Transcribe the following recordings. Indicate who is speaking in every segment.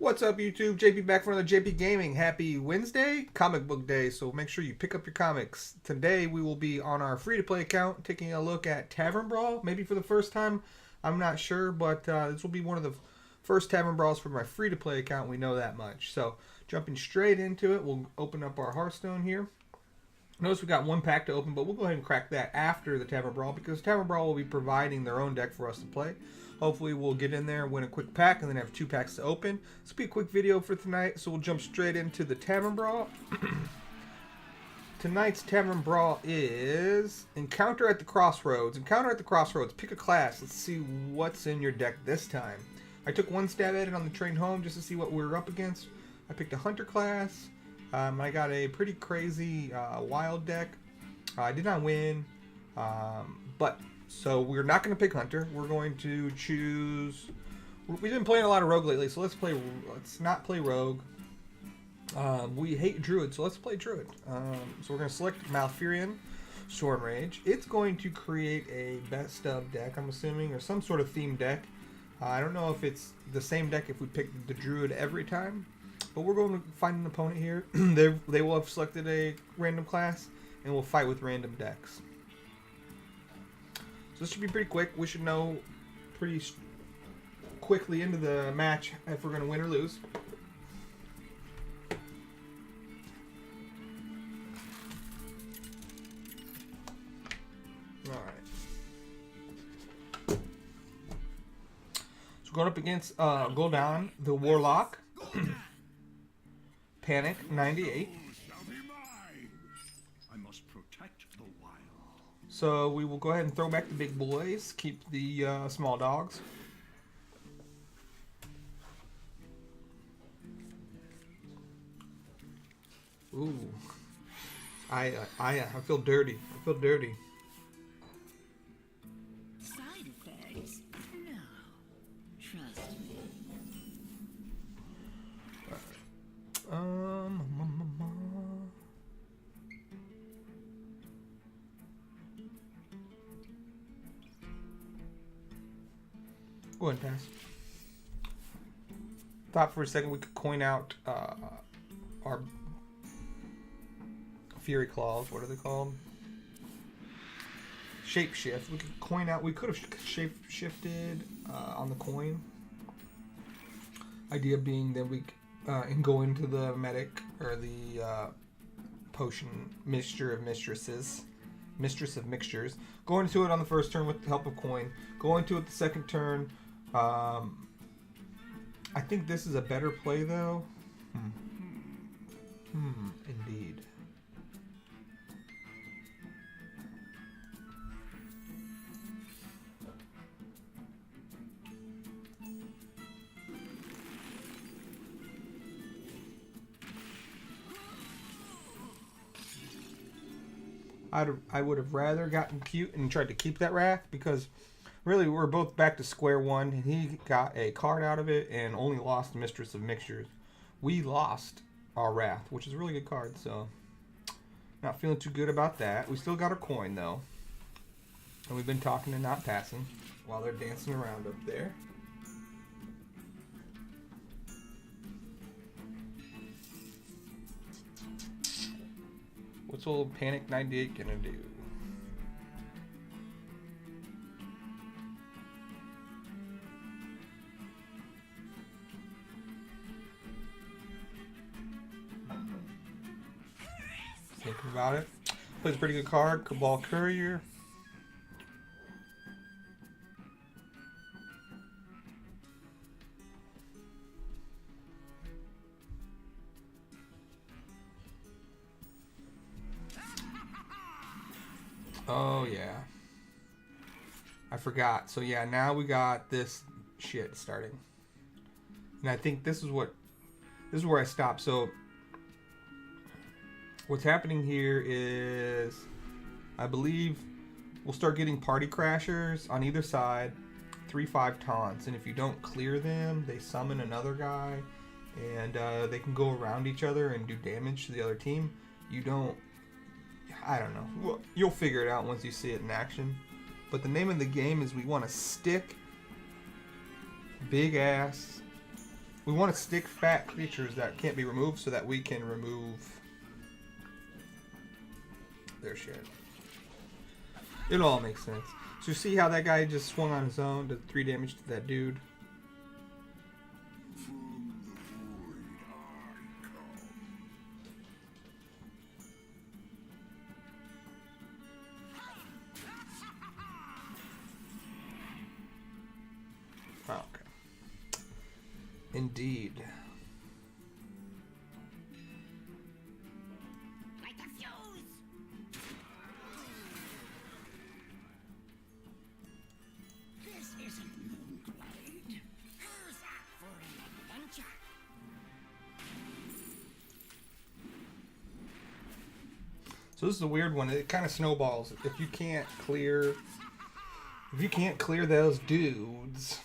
Speaker 1: What's up, YouTube? JP back for another JP Gaming. Happy Wednesday, comic book day, so make sure you pick up your comics. Today we will be on our free-to-play account taking a look at Tavern Brawl, maybe for the first time. I'm not sure, but this will be one of the first Tavern Brawls for my free-to-play account. We know that much. So jumping straight into it, we'll open up our Hearthstone here. Notice we got one pack to open, but we'll go ahead and crack that after the Tavern Brawl because Tavern Brawl will be providing their own deck for us to play. Hopefully we'll get in there, win a quick pack, and then have two packs to open. This will be a quick video for tonight, so we'll jump straight into the Tavern Brawl. Tonight's Tavern Brawl is Encounter at the Crossroads. Encounter at the Crossroads. Pick a class. Let's see what's in your deck this time. I took one stab at it on the train home just to see what we were up against. I picked a Hunter class. I got a pretty crazy wild deck. I did not win, so we're not going to pick Hunter. We're going to choose. We've been playing a lot of Rogue lately, so let's not play Rogue. We hate Druid, so let's play Druid. So we're going to select Malfurion, Storm Rage. It's going to create a best of deck, I'm assuming, or some sort of themed deck. I don't know if it's the same deck if we pick the Druid every time. But we're going to find an opponent here. They will have selected a random class, and we'll fight with random decks. So this should be pretty quick. We should know pretty quickly into the match if we're going to win or lose. Alright. So we're going up against Gul'dan, the Warlock. Panic 98. So we will go ahead and throw back the big boys, keep the small dogs. Ooh, I feel dirty. I feel dirty.
Speaker 2: Side effects? No, trust me.
Speaker 1: Go ahead and pass. Thought for a second we could coin out our Fury Claws. What are they called? Shapeshift. We could coin out. We could have shape-shifted on the coin. Idea being that we and go into the medic or the potion mixture of mistresses. Mistress of Mixtures. Go into it on the first turn with the help of coin. Go into it the second turn. I think this is a better play though. Indeed. I would have rather gotten cute and tried to keep that Wrath because really we're both back to square one and he got a card out of it and only lost Mistress of Mixtures. We lost our Wrath, which is a really good card, so not feeling too good about that. We still got our coin though. And we've been talking and not passing while they're dancing around up there. What's old Panic 98 gonna do? Thinking about it. Plays a pretty good card. Cabal Courier. Oh yeah, I forgot. So yeah, now we got this shit starting, and I think this is where I stopped. So what's happening here is, I believe we'll start getting party crashers on either side, 3/5 taunts, and if you don't clear them, they summon another guy, and they can go around each other and do damage to the other team. You don't. I don't know. Well, you'll figure it out once you see it in action. But the name of the game is we want to stick big ass We want to stick fat creatures that can't be removed so that we can remove their shit. It all makes sense. So you see how that guy just swung on his own, did 3 damage to that dude? Okay. Indeed.
Speaker 2: Light the fuse! This isn't Moonglade. Who's up for an adventure?
Speaker 1: So this is a weird one. It kind of snowballs. If you can't clear those dudes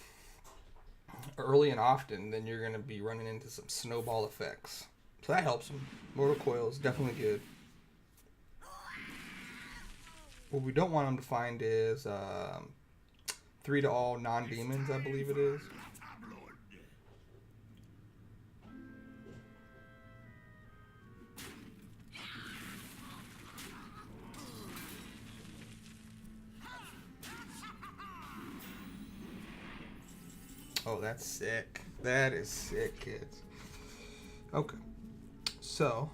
Speaker 1: early and often, then you're going to be running into some snowball effects. So that helps them. Mortal Coil is definitely good. What we don't want them to find is 3 to all non-demons, I believe it is. Oh, that's sick. That is sick, kids. Okay. So.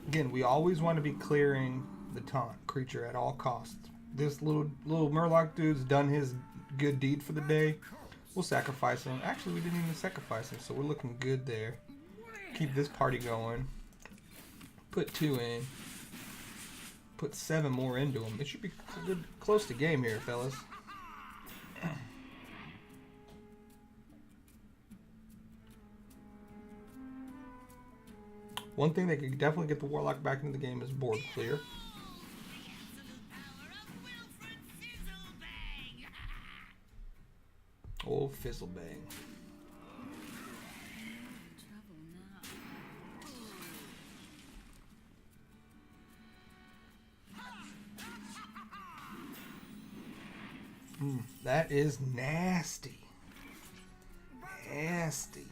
Speaker 1: Again, we always want to be clearing the taunt creature at all costs. This little Murloc dude's done his good deed for the day. We'll sacrifice him. Actually, we didn't even sacrifice him, so we're looking good there. Keep this party going. Put 2 in. Put 7 more into him. It should be good, close to game here, fellas. One thing that could definitely get the Warlock back into the game is board clear. Old Fizzlebang. That is nasty. Nasty.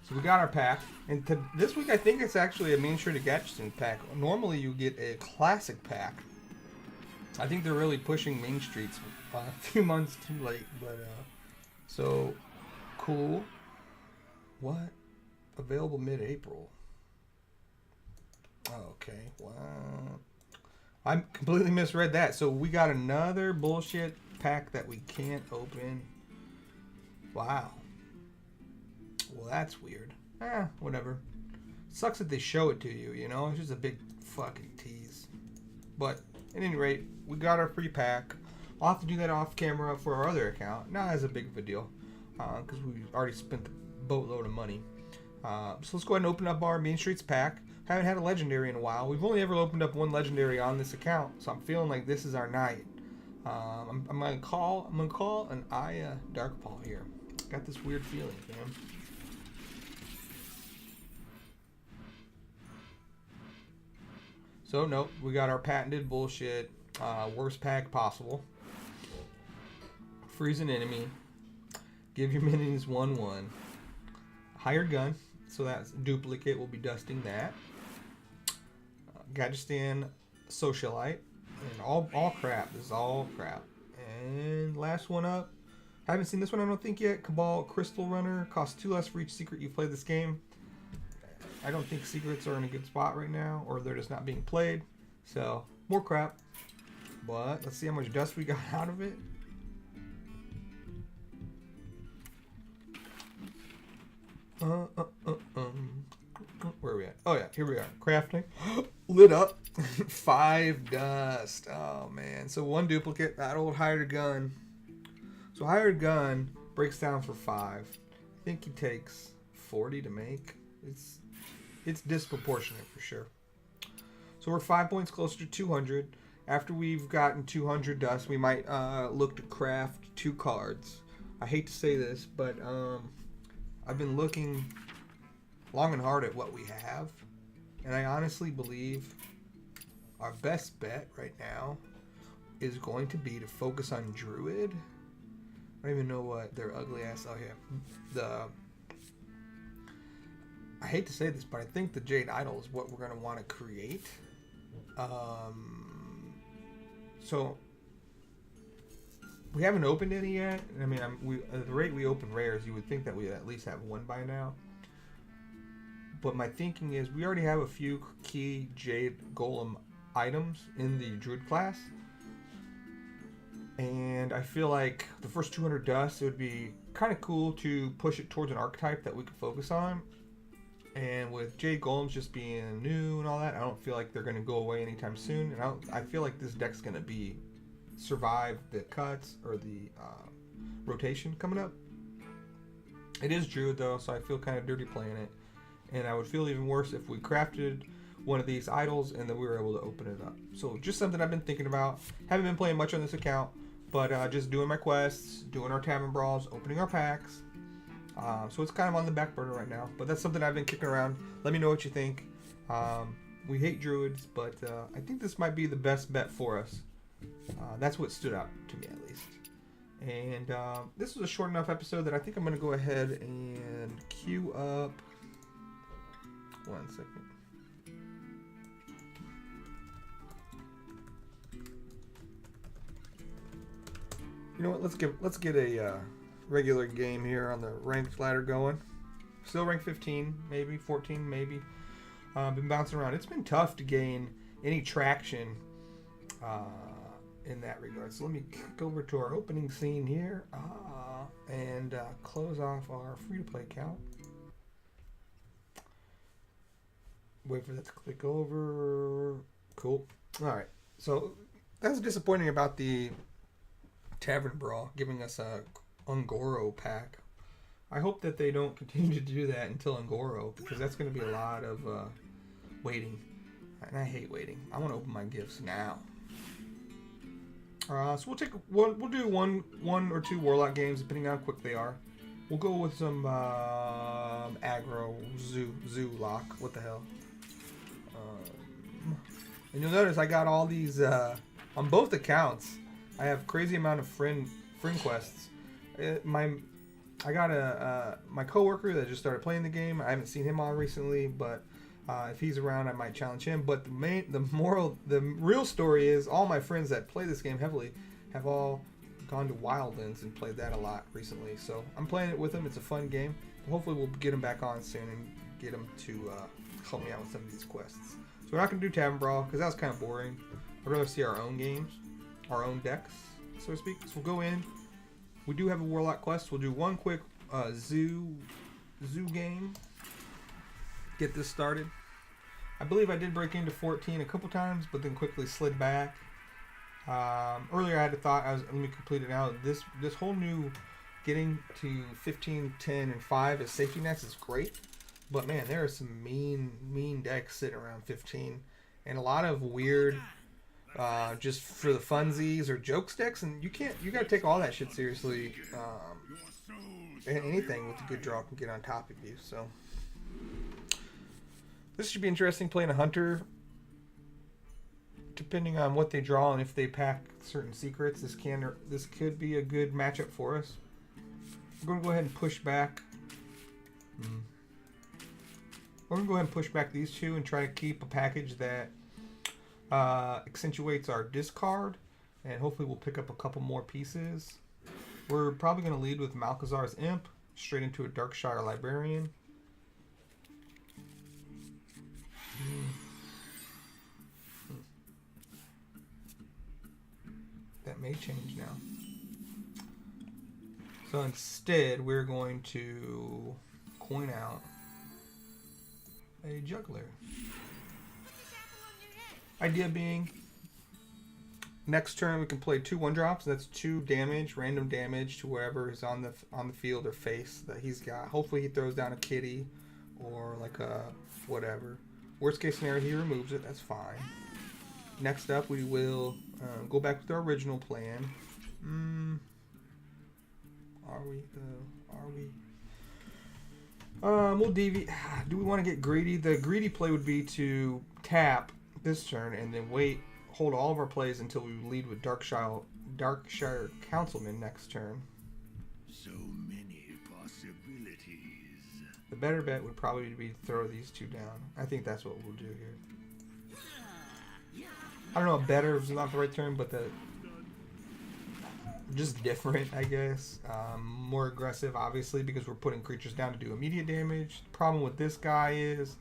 Speaker 1: So we got our pack, and this week I think it's actually a Main Street of Gatchison pack. Normally you get a classic pack. I think they're really pushing Main Streets a few months too late, but so cool. What? Available mid-April. Okay, wow. I completely misread that. So we got another bullshit pack that we can't open. Wow. Well, that's weird. Whatever. Sucks that they show it to you, you know? It's just a big fucking tease. But, at any rate, we got our free pack. I'll have to do that off camera for our other account. Not as a big of a deal. Because we already spent a boatload of money. So let's go ahead and open up our Main Streets pack. Haven't had a legendary in a while. We've only ever opened up 1 legendary on this account. So I'm feeling like this is our night. I'm gonna call an Aya Darkpaw here. Got this weird feeling, man. So nope, we got our patented bullshit, worst pack possible. Freeze an enemy. Give your minions 1/1. Hired gun, so that's duplicate. We'll be dusting that. Gadgetzan Socialite, and all crap. This is all crap. And last one up. I haven't seen this one, I don't think yet. Cabal Crystal Runner. Costs 2 less for each secret you play this game. I don't think secrets are in a good spot right now, or they're just not being played. So, more crap. But, let's see how much dust we got out of it. Where are we at? Oh yeah, here we are. Crafting. Lit up. 5 dust. Oh man. So 1 duplicate. That old hired gun. So hired gun breaks down for 5. I think he takes 40 to make. It's disproportionate for sure. So we're 5 points closer to 200. after we've gotten 200 dust, we might look to craft 2 cards. I hate to say this, but I've been looking long and hard at what we have, and I honestly believe our best bet right now is going to be to focus on Druid. I don't even know what their ugly ass. Oh yeah, I hate to say this, but I think the Jade Idol is what we're going to want to create. So we haven't opened any yet. I mean, at the rate we open rares, you would think that we'd at least have one by now. But my thinking is we already have a few key Jade Golem items in the Druid class. And I feel like the first 200 dust, it would be kind of cool to push it towards an archetype that we could focus on. And with Jade Golems just being new and all that, I don't feel like they're going to go away anytime soon. And I feel like this deck's going to survive the cuts or the rotation coming up. It is Druid though, so I feel kind of dirty playing it. And I would feel even worse if we crafted one of these idols and then we were able to open it up. So just something I've been thinking about. Haven't been playing much on this account, but just doing my quests, doing our Tavern brawls, opening our packs. So it's kind of on the back burner right now, but that's something I've been kicking around. Let me know what you think. We hate Druids, but I think this might be the best bet for us. That's what stood out to me at least. And this was a short enough episode that I think I'm going to go ahead and queue up. 1 second. You know what? Let's get a regular game here on the ranked ladder going. Still rank 15, maybe 14, maybe. Been bouncing around. It's been tough to gain any traction in that regard. So let me go over to our opening scene here and close off our free-to-play account. Wait for that to click over. Cool. All right. So that's disappointing about the Tavern Brawl giving us a Ungoro pack. I hope that they don't continue to do that until Ungoro, because that's going to be a lot of waiting, and I hate waiting. I want to open my gifts now. So we'll do one or two Warlock games depending on how quick they are. We'll go with some aggro zoo lock. What the hell? And you'll notice I got all these on both accounts. I have crazy amount of friend quests. I got my coworker that just started playing the game. I haven't seen him on recently, but if he's around, I might challenge him. But the real story is all my friends that play this game heavily have all gone to Wildlands and played that a lot recently. So I'm playing it with them. It's a fun game. Hopefully we'll get him back on soon and get him to help me out with some of these quests. So we're not going to do Tavern Brawl because that was kind of boring. I'd rather see our own games, our own decks, so to speak. So we'll go in. We do have a Warlock quest. We'll do one quick zoo game. Get this started. I believe I did break into 14 a couple times, but then quickly slid back. Earlier I had a thought. Let me complete it now. This whole new getting to 15, 10, and 5 as safety nets is great. But man, there are some mean decks sitting around 15, and a lot of weird, just for the funsies or jokes decks, and you gotta take all that shit seriously. Anything with a good draw can get on top of you. So this should be interesting. Playing a hunter, depending on what they draw and if they pack certain secrets, this could be a good matchup for us. We're gonna go ahead and push back. We're going to go ahead and push back these two and try to keep a package that accentuates our discard, and hopefully we'll pick up a couple more pieces. We're probably going to lead with Malchezaar's Imp, straight into a Darkshire Librarian. That may change now. So instead, we're going to coin out a juggler. Idea being, next turn we can play 2 1-drops. That's 2 damage, random damage to wherever is on the field or face that he's got. Hopefully he throws down a kitty or like a whatever. Worst case scenario, he removes it. That's fine. Next up, we will go back with our original plan. Are we? We'll deviate. Do we want to get greedy? The greedy play would be to tap this turn and then hold all of our plays until we lead with Darkshire Councilman next turn.
Speaker 3: So many possibilities.
Speaker 1: The better bet would probably be to throw these two down. I think that's what we'll do here. I don't know, better is not the right term, but just different, I guess. More aggressive, obviously, because we're putting creatures down to do immediate damage. Problem with this guy is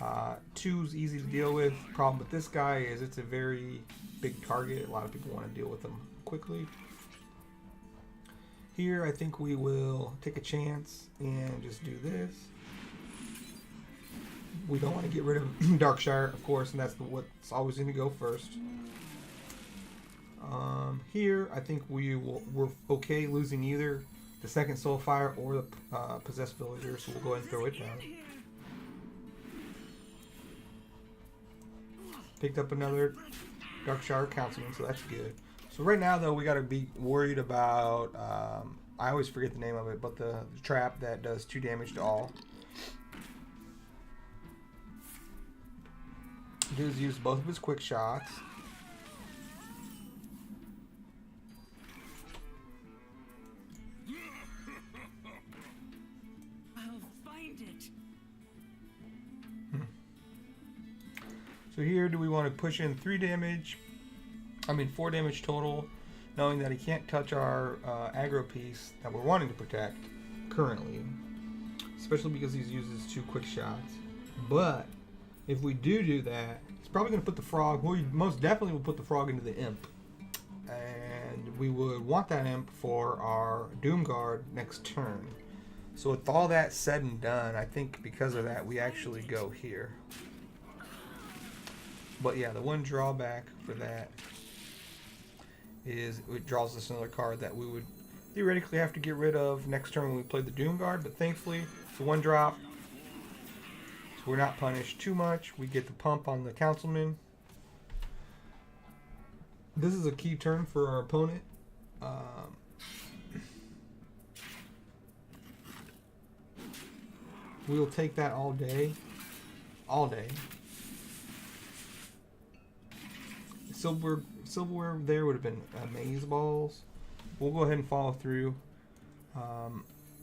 Speaker 1: 2's easy to deal with. Problem with this guy is it's a very big target. A lot of people want to deal with him quickly. Here, I think we will take a chance and just do this. We don't want to get rid of Darkshire, of course, and that's what's always going to go first. Here, I think we're okay losing either the second Soulfire or the Possessed Villager, so we'll go ahead and throw it down. Picked up another Darkshire Councilman, so that's good. So right now, though, we got to be worried about, I always forget the name of it, but the trap that does 2 damage to all. Dude's used both of his quick shots.
Speaker 2: I'll find it.
Speaker 1: So here, do we want to push in 4 damage total, knowing that he can't touch our aggro piece that we're wanting to protect currently, especially because he uses 2 quick shots. But if we do that, he's probably going to put the frog, well, he most definitely will put the frog into the imp. And we would want that imp for our Doomguard next turn. So with all that said and done, I think because of that, we actually go here. But yeah, the one drawback for that is it draws us another card that we would theoretically have to get rid of next turn when we play the Doomguard, but thankfully it's a 1-drop, so we're not punished too much. We get the pump on the Councilman. This is a key turn for our opponent. We'll take that all day. All day. Silverware there would have been maze balls. We'll go ahead and follow through.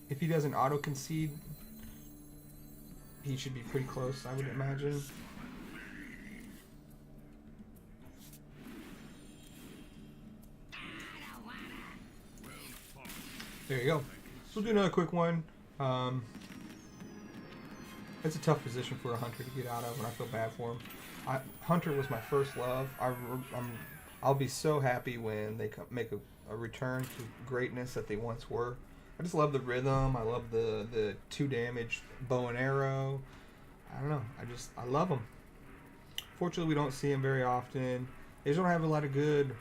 Speaker 1: If he doesn't auto concede, he should be pretty close, I would imagine. There you go. So we'll do another quick one. It's a tough position for a hunter to get out of, and I feel bad for him. Hunter was my first love. I'll be so happy when they make a return to greatness that they once were. I just love the rhythm. I love the 2 damage bow and arrow. I don't know. I love them. Fortunately, we don't see them very often. They just don't have a lot of good.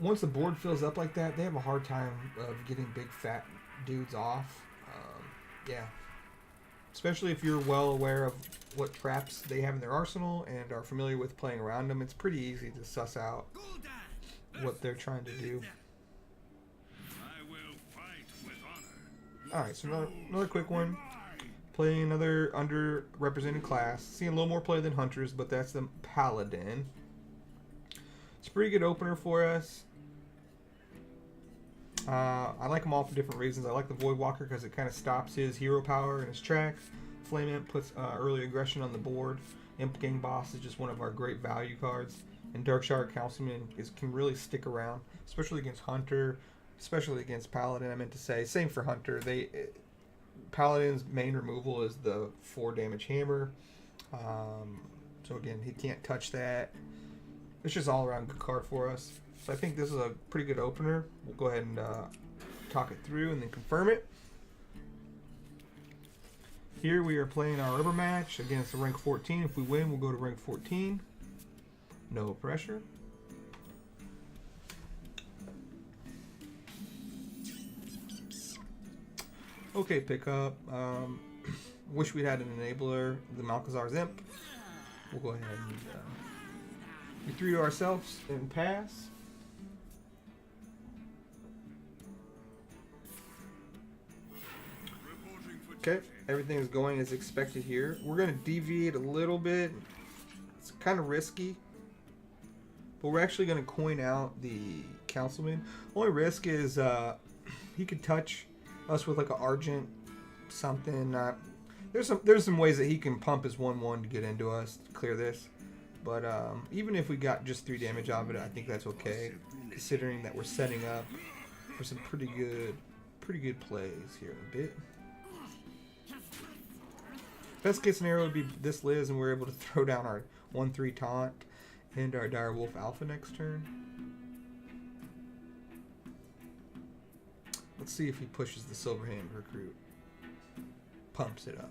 Speaker 1: Once the board fills up like that, they have a hard time of getting big fat dudes off. Yeah. Especially if you're well aware of what traps they have in their arsenal and are familiar with playing around them, it's pretty easy to suss out what they're trying to do. Alright, so another quick one. Playing another underrepresented class. Seeing a little more play than Hunters, but that's the Paladin. It's a pretty good opener for us. I like them all for different reasons. I like the Voidwalker because it kind of stops his hero power in his tracks. Flame Imp puts early aggression on the board. Imp Gang Boss is just one of our great value cards. And Darkshire Councilman can really stick around, especially against Hunter, especially against Paladin, I meant to say. Same for Hunter. Paladin's main removal is the 4 damage hammer. So again, he can't touch that. It's just all around good card for us. So I think this is a pretty good opener. We'll go ahead and talk it through and then confirm it. Here we are playing our rubber match against a rank 14. If we win, we'll go to rank 14. No pressure. Okay, pickup. Wish we'd had an enabler, the Malchazar's Imp. We'll go ahead and We 3 to ourselves and pass. Okay, everything is going as expected here. We're going to deviate a little bit. It's kind of risky. But we're actually going to coin out the councilman. Only risk is he could touch us with like an Argent something. There's some ways that he can pump his 1/1 to get into us to clear this. But even if we got just 3 damage off it, I think that's okay, considering that we're setting up for some pretty good plays here in a bit. Best case scenario would be this Liz, and we're able to throw down our 1/3 taunt and our Dire Wolf Alpha next turn. Let's see if he pushes the Silverhand Recruit. Pumps it up.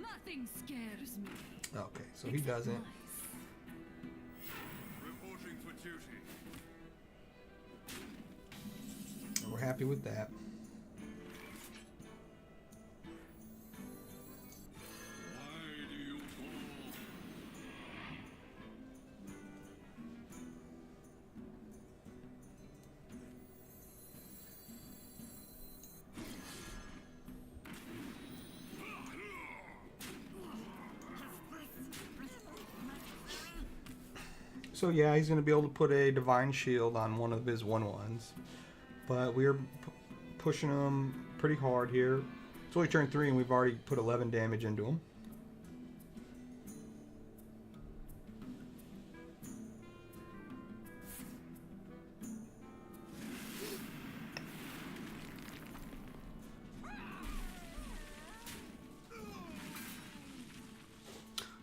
Speaker 2: Nothing scares me.
Speaker 1: Okay, so he doesn't.
Speaker 3: Reporting for duty.
Speaker 1: And we're happy with that.
Speaker 3: Why do you call?
Speaker 1: So yeah, he's going to be able to put a Divine Shield on one of his 1/1s. But we're pushing him pretty hard here. It's only turn 3 and we've already put 11 damage into him.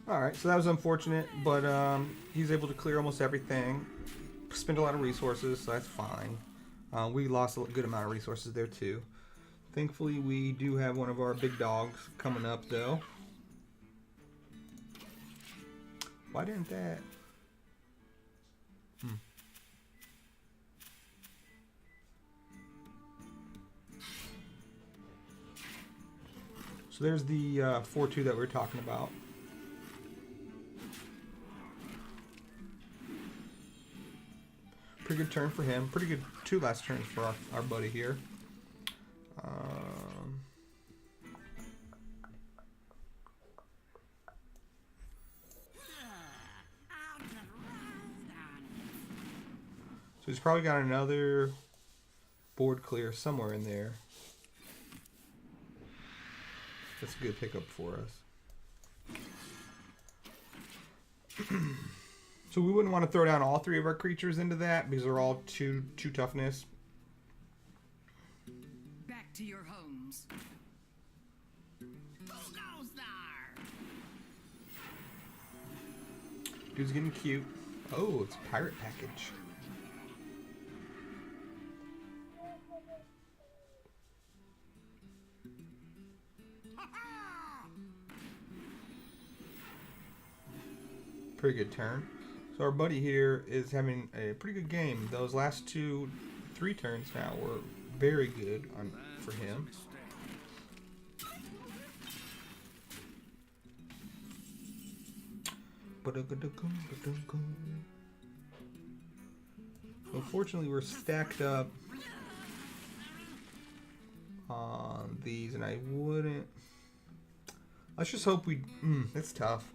Speaker 1: Alright, so that was unfortunate, but he's able to clear almost everything. Spend a lot of resources, so that's fine. We lost a good amount of resources there too. Thankfully, we do have one of our big dogs coming up, though. Why didn't that? So there's the 4-2 that we were talking about. Pretty good turn for him. Pretty good 2 last turns for our buddy here. So he's probably got another board clear somewhere in there. That's a good pickup for us. So we wouldn't want to throw down all 3 of our creatures into that because they're all two toughness.
Speaker 2: Back to your homes. Who goes there?
Speaker 1: Dude's getting cute. Oh, it's a pirate package. Pretty good turn. So our buddy here is having a pretty good game. Those last 3 turns now were very good for him. Unfortunately, we're stacked up on these, and I wouldn't. Let's just hope we. It's tough.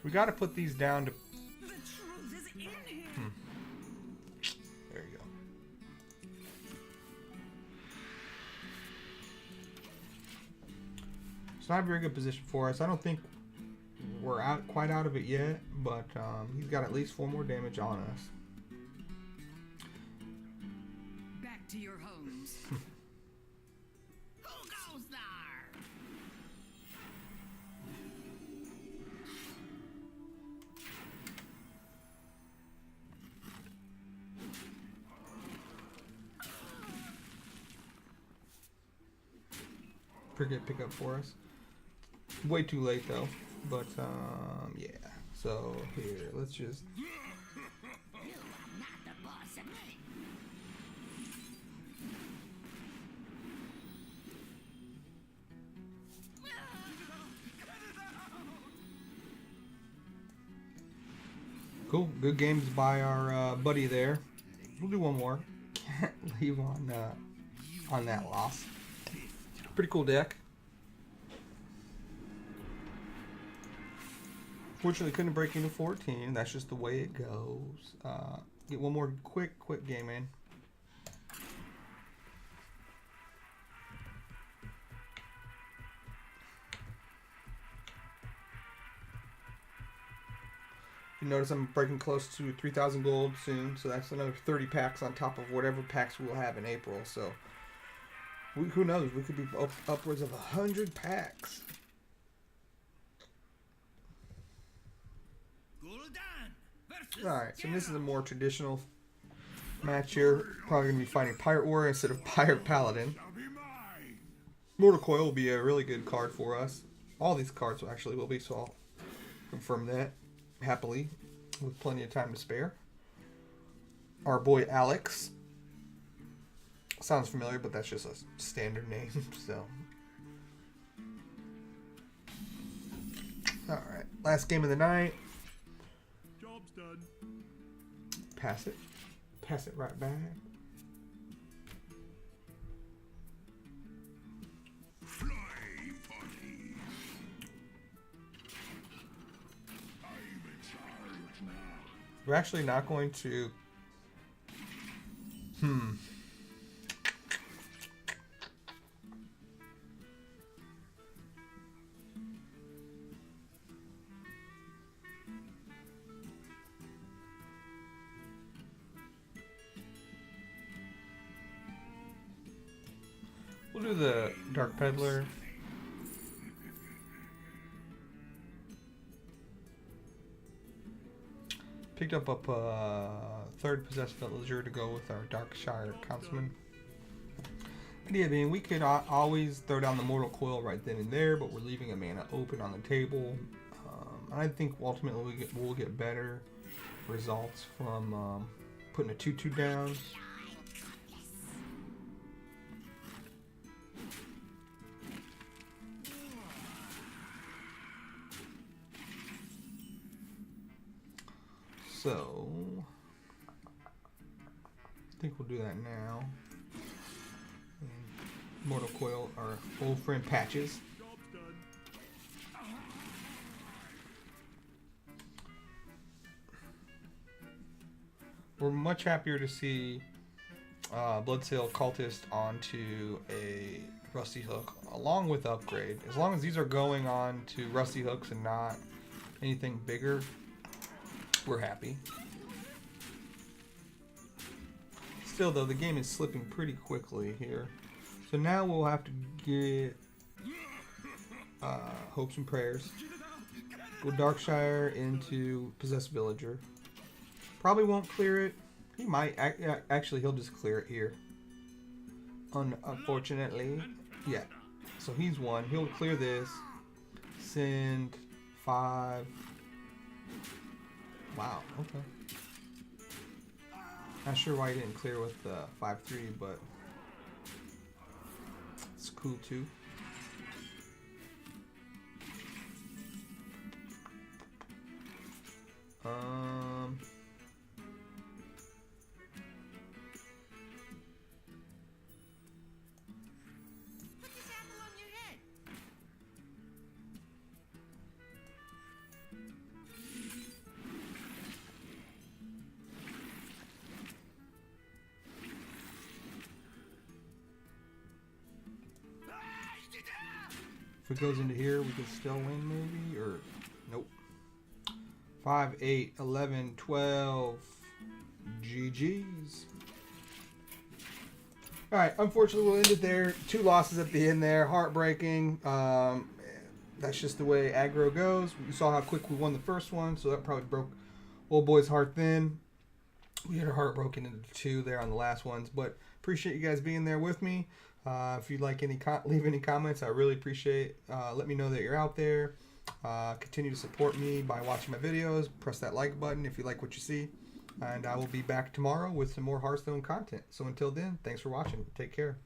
Speaker 1: We got to put these down to.
Speaker 2: The truth is in here.
Speaker 1: There you go. It's not a very good position for us. I don't think we're quite out of it yet, but he's got at least 4 more damage on us.
Speaker 2: Back to your homes. Who goes there?
Speaker 1: Pretty good pickup for us. Way too late though, but yeah. So here, let's just.
Speaker 2: You are not the boss of me.
Speaker 1: Cool. Good games by our buddy there. We'll do one more. Can't leave on that loss. Pretty cool deck. Fortunately, couldn't break into 14. That's just the way it goes. Get one more quick game in. You notice I'm breaking close to 3,000 gold soon, so that's another 30 packs on top of whatever packs we'll have in April. So who knows? We could be upwards of 100 packs. All right, so this is a more traditional match here. Probably gonna be fighting Pirate Warrior instead of Pirate Paladin. Mortal Coil will be a really good card for us. All these cards actually will be, so I'll confirm that happily with plenty of time to spare. Our boy Alex. Sounds familiar, but that's just a standard name, so. Alright, last game of the night.
Speaker 3: Job's done.
Speaker 1: Pass it. Pass it right back.
Speaker 3: Fly, potty. I'm in charge now.
Speaker 1: We're actually not going to. We'll do the Dark Peddler. Picked up a third Possessed Villager to go with our Darkshire Councilman. Idea being, we could always throw down the Mortal Coil right then and there, but we're leaving a mana open on the table. I think ultimately we'll get better results from putting a 2/2 down. So, I think we'll do that now. And Mortal Coil, our old friend Patches.
Speaker 3: Job's done.
Speaker 1: We're much happier to see Bloodsail Cultist onto a Rusty Hook, along with Upgrade. As long as these are going on to Rusty Hooks and not anything bigger, we're happy. Still though, the game is slipping pretty quickly here. So now we'll have to get Hopes and Prayers. Go Darkshire into Possessed Villager. Probably won't clear it. He might. Actually, he'll just clear it here. Unfortunately. Yeah. So he's one. He'll clear this. Send 5. Wow, okay. Not sure why he didn't clear with the 5/3, but it's cool too.
Speaker 2: Put this apple on your head.
Speaker 1: If it goes into here, we could still win maybe, or nope. 5, 8, 11, 12. GG's. Alright, unfortunately we'll end it there. 2 losses at the end there. Heartbreaking. That's just the way aggro goes. You saw how quick we won the first one, so that probably broke old boy's heart then. We had our heart broken into 2 there on the last ones, but appreciate you guys being there with me. If you'd like leave any comments, I really appreciate. Let me know that you're out there. Continue to support me by watching my videos. Press that like button if you like what you see. And I will be back tomorrow with some more Hearthstone content. So until then, thanks for watching. Take care.